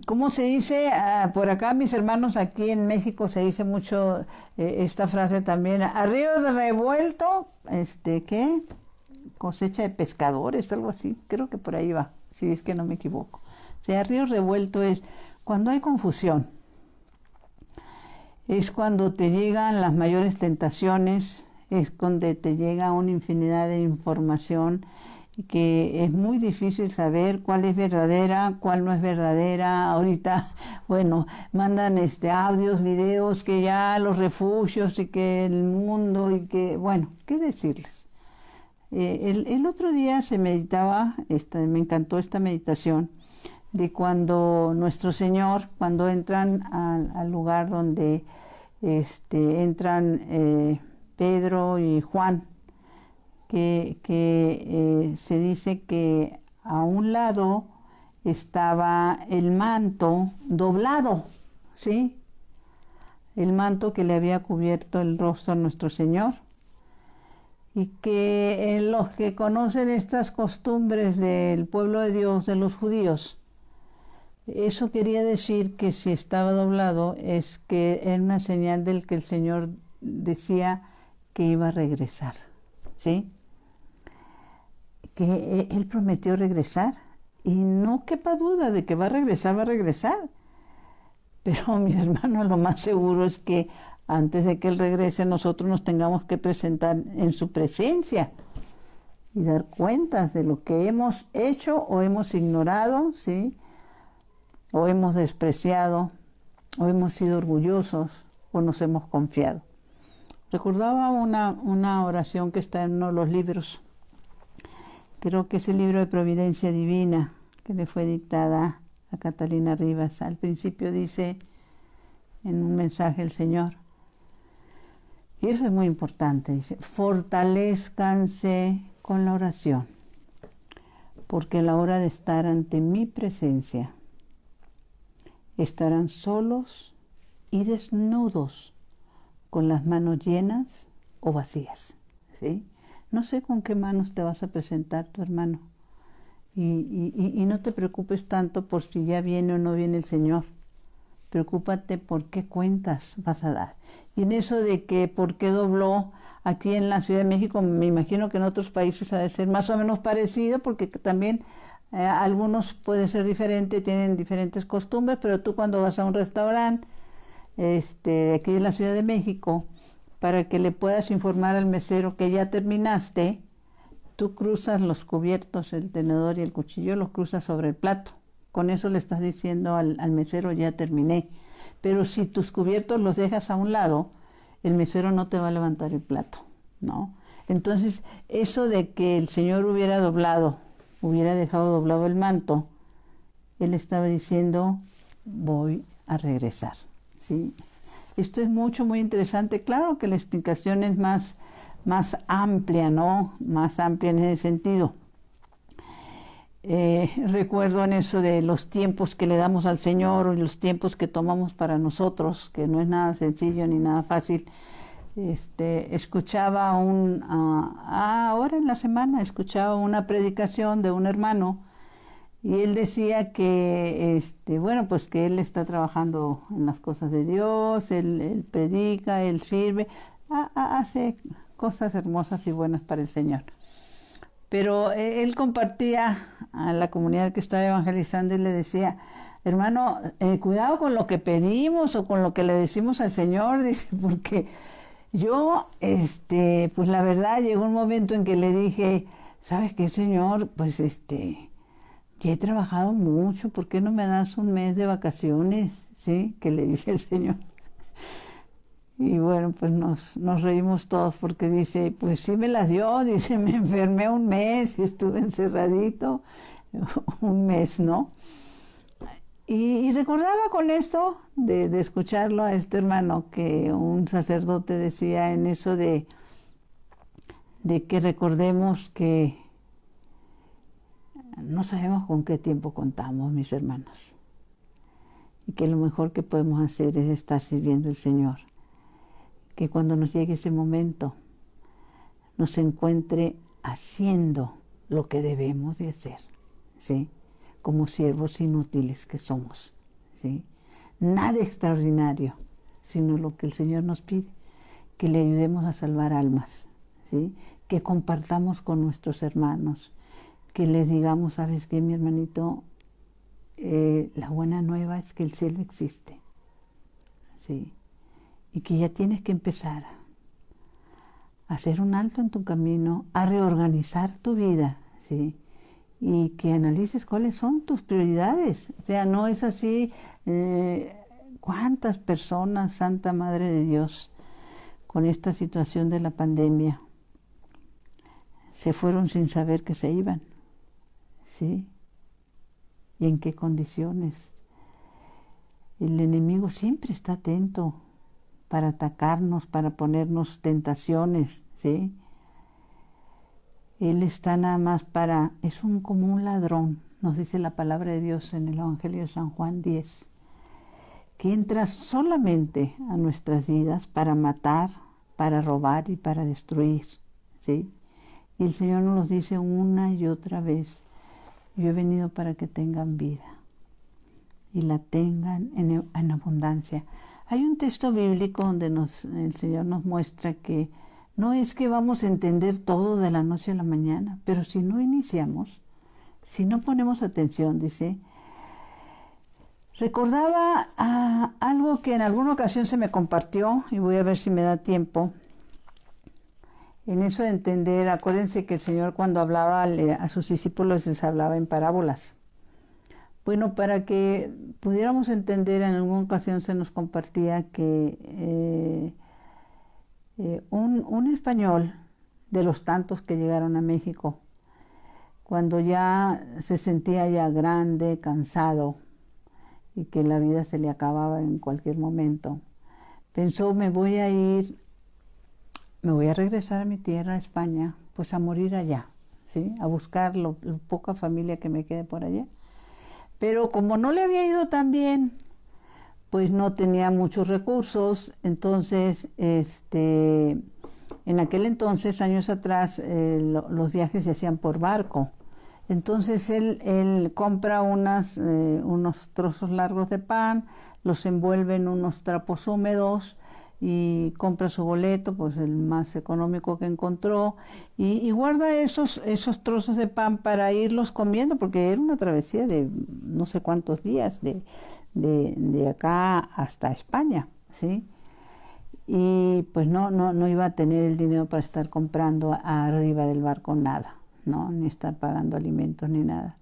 ¿cómo se dice? Por acá, mis hermanos, aquí en México se dice mucho esta frase también: a ríos de revuelto, ¿qué? Cosecha de pescadores, algo así. Creo que por ahí va, si es que no me equivoco. O sea, río revuelto es cuando hay confusión. Es cuando te llegan las mayores tentaciones, es cuando te llega una infinidad de información que es muy difícil saber cuál es verdadera, cuál no es verdadera. Ahorita, bueno, mandan audios, videos, que ya los refugios y que el mundo y que, bueno, ¿qué decirles? El otro día se meditaba, me encantó esta meditación, de cuando nuestro Señor, cuando entran al lugar donde entran Pedro y Juan, que se dice que a un lado estaba el manto doblado, ¿sí? El manto que le había cubierto el rostro a nuestro Señor. Y que los que conocen estas costumbres del pueblo de Dios, de los judíos, eso quería decir que si estaba doblado es que era una señal del que el Señor decía que iba a regresar, ¿sí? Que Él prometió regresar y no quepa duda de que va a regresar, Pero mis hermanos, lo más seguro es que antes de que Él regrese, nosotros nos tengamos que presentar en su presencia y dar cuentas de lo que hemos hecho o hemos ignorado, ¿sí? O hemos despreciado, o hemos sido orgullosos, o nos hemos confiado. Recordaba una oración que está en uno de los libros, creo que es el libro de Providencia Divina, que le fue dictada a Catalina Rivas. Al principio dice, en un mensaje el Señor, y eso es muy importante, dice, fortalezcanse con la oración, porque a la hora de estar ante mi presencia, estarán solos y desnudos, con las manos llenas o vacías, ¿sí? No sé con qué manos te vas a presentar tu hermano, y no te preocupes tanto por si ya viene o no viene el Señor. Preocúpate por qué cuentas vas a dar. Y en eso de que por qué dobló aquí en la Ciudad de México, me imagino que en otros países ha de ser más o menos parecido, porque también algunos puede ser diferente, tienen diferentes costumbres, pero tú cuando vas a un restaurante aquí en la Ciudad de México, para que le puedas informar al mesero que ya terminaste, tú cruzas los cubiertos, el tenedor y el cuchillo, los cruzas sobre el plato. Con eso le estás diciendo al mesero, ya terminé. Pero si tus cubiertos los dejas a un lado, el mesero no te va a levantar el plato, ¿no? Entonces, eso de que el Señor hubiera dejado doblado el manto, Él estaba diciendo, voy a regresar, ¿sí? Esto es muy interesante. Claro que la explicación es más amplia, ¿no? Más amplia en ese sentido. Recuerdo en eso de los tiempos que le damos al Señor y los tiempos que tomamos para nosotros, que no es nada sencillo ni nada fácil. Escuchaba ahora en la semana, escuchaba una predicación de un hermano y él decía que, pues que él está trabajando en las cosas de Dios, él predica, él sirve, hace cosas hermosas y buenas para el Señor. Pero él compartía a la comunidad que estaba evangelizando y le decía, hermano, cuidado con lo que pedimos o con lo que le decimos al Señor, dice, porque yo, pues la verdad, llegó un momento en que le dije, ¿sabes qué, Señor? Pues ya he trabajado mucho, ¿por qué no me das un mes de vacaciones? ¿Sí? Que le dice el Señor. Y bueno, pues nos reímos todos porque dice, pues sí me las dio, dice, me enfermé un mes y estuve encerradito un mes, ¿no? Y recordaba con esto de escucharlo a este hermano que un sacerdote decía en eso de que recordemos que no sabemos con qué tiempo contamos, mis hermanos, y que lo mejor que podemos hacer es estar sirviendo al Señor. Que cuando nos llegue ese momento nos encuentre haciendo lo que debemos de hacer, ¿sí? Como siervos inútiles que somos, ¿sí? Nada extraordinario, sino lo que el Señor nos pide, que le ayudemos a salvar almas, ¿sí? Que compartamos con nuestros hermanos, que les digamos, ¿sabes qué, mi hermanito? La buena nueva es que el cielo existe, ¿sí? Y que ya tienes que empezar a hacer un alto en tu camino, a reorganizar tu vida, ¿sí? Y que analices cuáles son tus prioridades. O sea, no es así, cuántas personas, Santa Madre de Dios, con esta situación de la pandemia, se fueron sin saber que se iban, ¿sí? Y en qué condiciones. El enemigo siempre está atento para atacarnos, para ponernos tentaciones, ¿sí? Él está nada más es como un ladrón, nos dice la palabra de Dios en el Evangelio de San Juan 10, que entra solamente a nuestras vidas para matar, para robar y para destruir, ¿sí? Y el Señor nos dice una y otra vez, yo he venido para que tengan vida y la tengan en abundancia. Hay un texto bíblico donde el Señor nos muestra que no es que vamos a entender todo de la noche a la mañana, pero si no iniciamos, si no ponemos atención, dice, recordaba algo que en alguna ocasión se me compartió, y voy a ver si me da tiempo. En eso de entender, acuérdense que el Señor cuando hablaba a sus discípulos les hablaba en parábolas. Bueno, para que pudiéramos entender, en alguna ocasión se nos compartía que un español, de los tantos que llegaron a México, cuando ya se sentía ya grande, cansado, y que la vida se le acababa en cualquier momento, pensó, me voy a regresar a mi tierra, a España, pues a morir allá, ¿sí? A buscar la poca familia que me quede por allá. Pero como no le había ido tan bien, pues no tenía muchos recursos, entonces, en aquel entonces, años atrás, los viajes se hacían por barco. Entonces él compra unos trozos largos de pan, los envuelve en unos trapos húmedos y compra su boleto, pues el más económico que encontró, y guarda esos trozos de pan para irlos comiendo, porque era una travesía de no sé cuántos días, de acá hasta España, ¿sí? Y pues no iba a tener el dinero para estar comprando arriba del barco nada, ¿no? Ni estar pagando alimentos ni nada.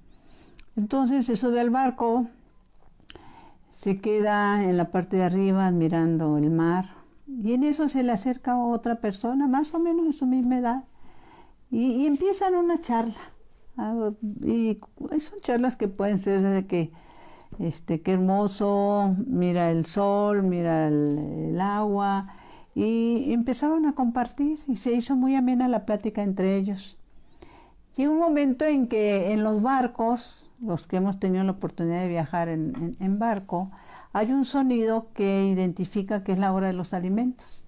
Entonces se sube al barco, se queda en la parte de arriba admirando el mar, y en eso se le acerca otra persona, más o menos de su misma edad, y empiezan una charla. Y son charlas que pueden ser desde que, qué hermoso, mira el sol, mira el agua, y empezaron a compartir, y se hizo muy amena la plática entre ellos. Llega un momento en que en los barcos, los que hemos tenido la oportunidad de viajar en barco, hay un sonido que identifica que es la hora de los alimentos.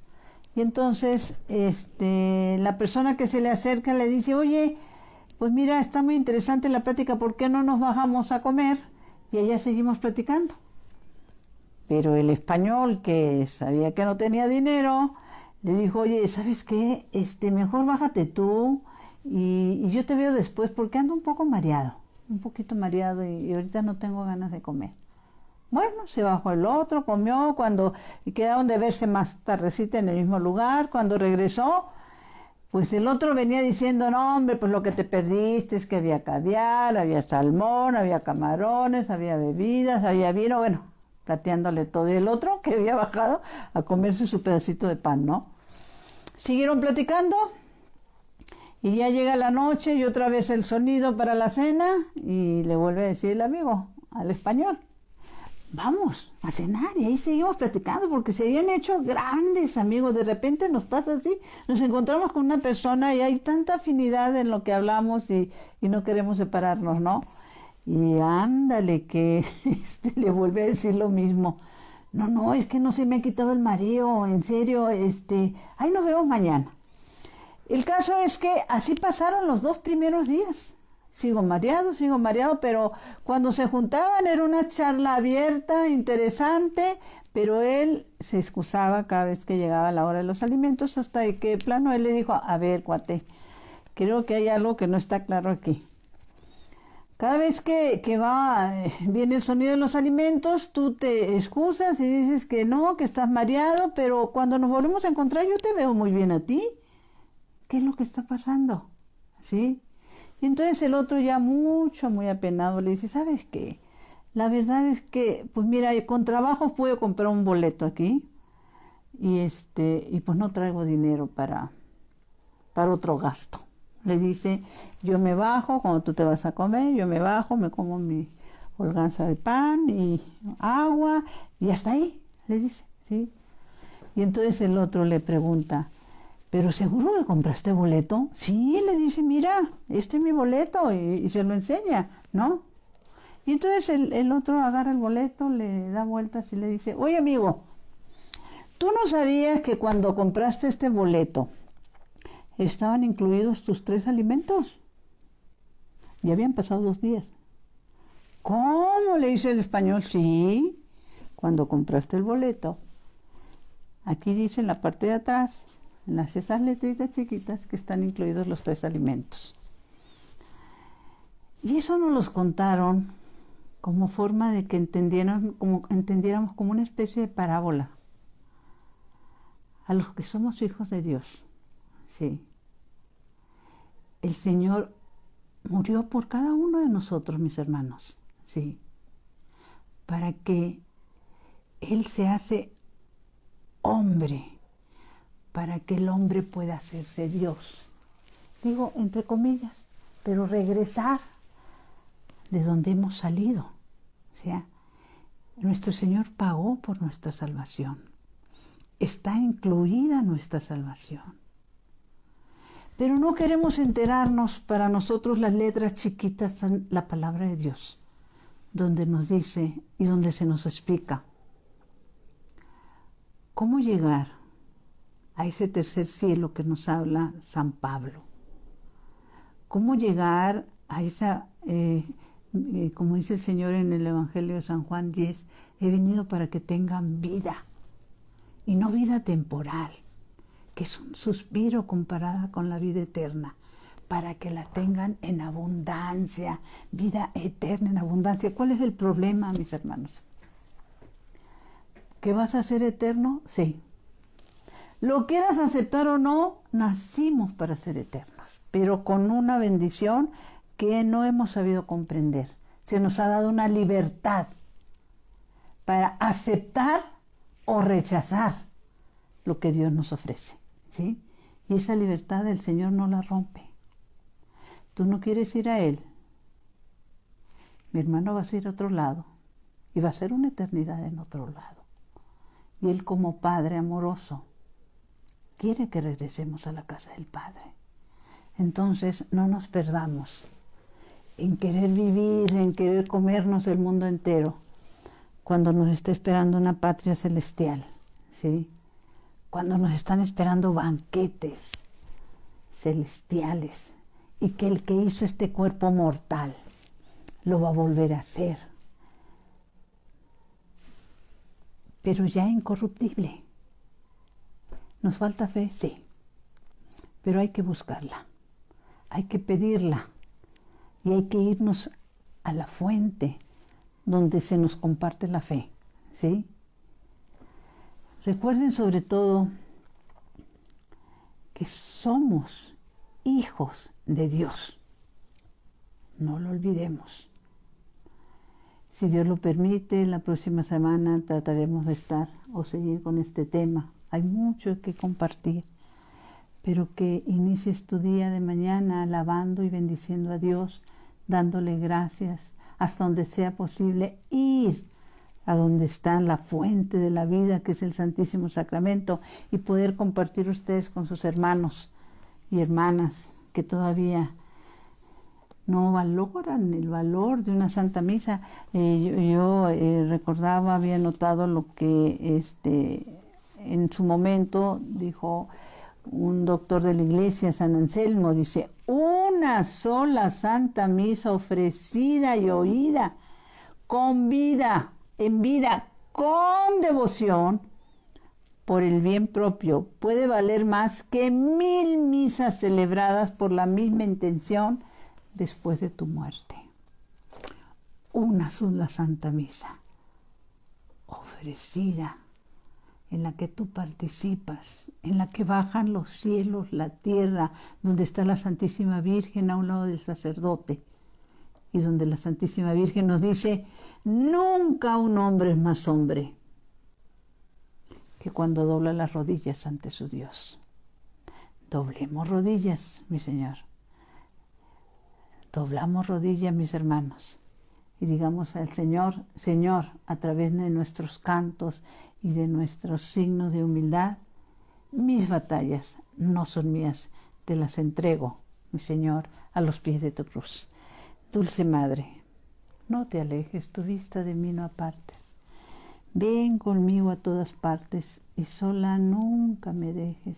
Y entonces la persona que se le acerca le dice, oye, pues mira, está muy interesante la plática, ¿por qué no nos bajamos a comer? Y allá seguimos platicando. Pero el español, que sabía que no tenía dinero, le dijo, oye, ¿sabes qué? Mejor bájate tú y yo te veo después porque ando un poquito mareado y ahorita no tengo ganas de comer. Bueno, se bajó el otro, comió, y quedaron de verse más tardecita en el mismo lugar. Cuando regresó, pues el otro venía diciendo, no hombre, pues lo que te perdiste es que había caviar, había salmón, había camarones, había bebidas, había vino, bueno, plateándole todo. Y el otro que había bajado a comerse su pedacito de pan, ¿no? Siguieron platicando y ya llega la noche y otra vez el sonido para la cena y le vuelve a decir el amigo al español, vamos a cenar, y ahí seguimos platicando porque se habían hecho grandes amigos. De repente nos pasa así, nos encontramos con una persona y hay tanta afinidad en lo que hablamos y no queremos separarnos, ¿no? Y ándale que le vuelve a decir lo mismo. No, es que no se me ha quitado el mareo, en serio, ahí nos vemos mañana. El caso es que así pasaron los 2 primeros días. Sigo mareado, pero cuando se juntaban era una charla abierta, interesante, pero él se excusaba cada vez que llegaba la hora de los alimentos, hasta que de plano él le dijo, a ver, cuate, creo que hay algo que no está claro aquí. Cada vez que viene el sonido de los alimentos, tú te excusas y dices que no, que estás mareado, pero cuando nos volvemos a encontrar yo te veo muy bien a ti. ¿Qué es lo que está pasando? ¿Sí? Y entonces el otro ya muy apenado le dice, ¿sabes qué? La verdad es que, pues mira, con trabajo puedo comprar un boleto aquí y pues no traigo dinero para otro gasto. Le dice, yo me bajo, cuando tú te vas a comer, yo me bajo, me como mi holganza de pan y agua y hasta ahí, le dice, ¿sí? Y entonces el otro le pregunta, ¿pero seguro que compraste boleto? Sí, le dice, mira, este es mi boleto, y se lo enseña, ¿no? Y entonces el otro agarra el boleto, le da vueltas y le dice, oye amigo, ¿tú no sabías que cuando compraste este boleto estaban incluidos tus 3 alimentos? Ya habían pasado 2 días. ¿Cómo? Le dice el español, sí, cuando compraste el boleto, aquí dice en la parte de atrás, en esas letritas chiquitas, que están incluidos los 3 alimentos. Y eso nos los contaron como forma de que entendiéramos como una especie de parábola a los que somos hijos de Dios. Sí. El Señor murió por cada uno de nosotros, mis hermanos. Sí. Para que Él se hace hombre, para que el hombre pueda hacerse Dios. Digo, entre comillas, pero regresar de donde hemos salido. O sea, nuestro Señor pagó por nuestra salvación. Está incluida nuestra salvación. Pero no queremos enterarnos. Para nosotros las letras chiquitas son la palabra de Dios, donde nos dice y donde se nos explica cómo llegar a ese tercer cielo que nos habla San Pablo. Cómo llegar a esa, como dice el Señor en el Evangelio de San Juan 10, he venido para que tengan vida, y no vida temporal, que es un suspiro comparada con la vida eterna, para que la tengan en abundancia, vida eterna en abundancia. ¿Cuál es el problema, mis hermanos? ¿Que vas a ser eterno? Sí. Lo quieras aceptar o no, nacimos para ser eternos, pero con una bendición que no hemos sabido comprender. Se nos ha dado una libertad para aceptar o rechazar lo que Dios nos ofrece, ¿sí? Y esa libertad el Señor no la rompe. Tú no quieres ir a Él. Mi hermano va a ir a otro lado y va a ser una eternidad en otro lado. Y Él, como Padre amoroso, quiere que regresemos a la casa del Padre. Entonces no nos perdamos en querer vivir, en querer comernos el mundo entero, cuando nos está esperando una patria celestial, ¿sí? Cuando nos están esperando banquetes celestiales, y que el que hizo este cuerpo mortal lo va a volver a hacer, pero ya incorruptible. ¿Nos falta fe? Sí, pero hay que buscarla, hay que pedirla, y hay que irnos a la fuente donde se nos comparte la fe, ¿sí? Recuerden sobre todo que somos hijos de Dios. No lo olvidemos. Si Dios lo permite, la próxima semana trataremos de estar o seguir con este tema. Hay mucho que compartir, pero que inicies tu día de mañana alabando y bendiciendo a Dios, dándole gracias, hasta donde sea posible ir a donde está la fuente de la vida, que es el Santísimo Sacramento, y poder compartir ustedes con sus hermanos y hermanas que todavía no valoran el valor de una Santa Misa. Yo recordaba, había notado lo que en su momento dijo un doctor de la Iglesia, San Anselmo, dice: una sola Santa Misa ofrecida y oída con vida, en vida, con devoción, por el bien propio, puede valer más que 1000 misas celebradas por la misma intención después de tu muerte. Una sola Santa Misa ofrecida, en la que tú participas, en la que bajan los cielos, la tierra, donde está la Santísima Virgen a un lado del sacerdote, y donde la Santísima Virgen nos dice: nunca un hombre es más hombre que cuando dobla las rodillas ante su Dios. Doblemos rodillas, mi Señor. Doblamos rodillas, mis hermanos, y digamos al Señor: Señor, a través de nuestros cantos y de nuestros signos de humildad, mis batallas no son mías, te las entrego, mi Señor, a los pies de tu cruz. Dulce Madre, no te alejes, tu vista de mí no apartes. Ven conmigo a todas partes y sola nunca me dejes.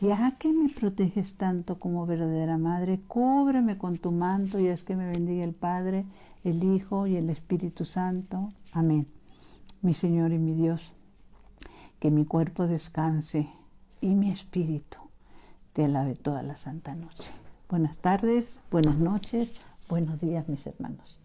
Ya que me proteges tanto como verdadera Madre, cúbreme con tu manto y haz que me bendiga el Padre, el Hijo y el Espíritu Santo. Amén. Mi Señor y mi Dios, que mi cuerpo descanse y mi espíritu te alabe toda la santa noche. Buenas tardes, buenas noches, buenos días, mis hermanos.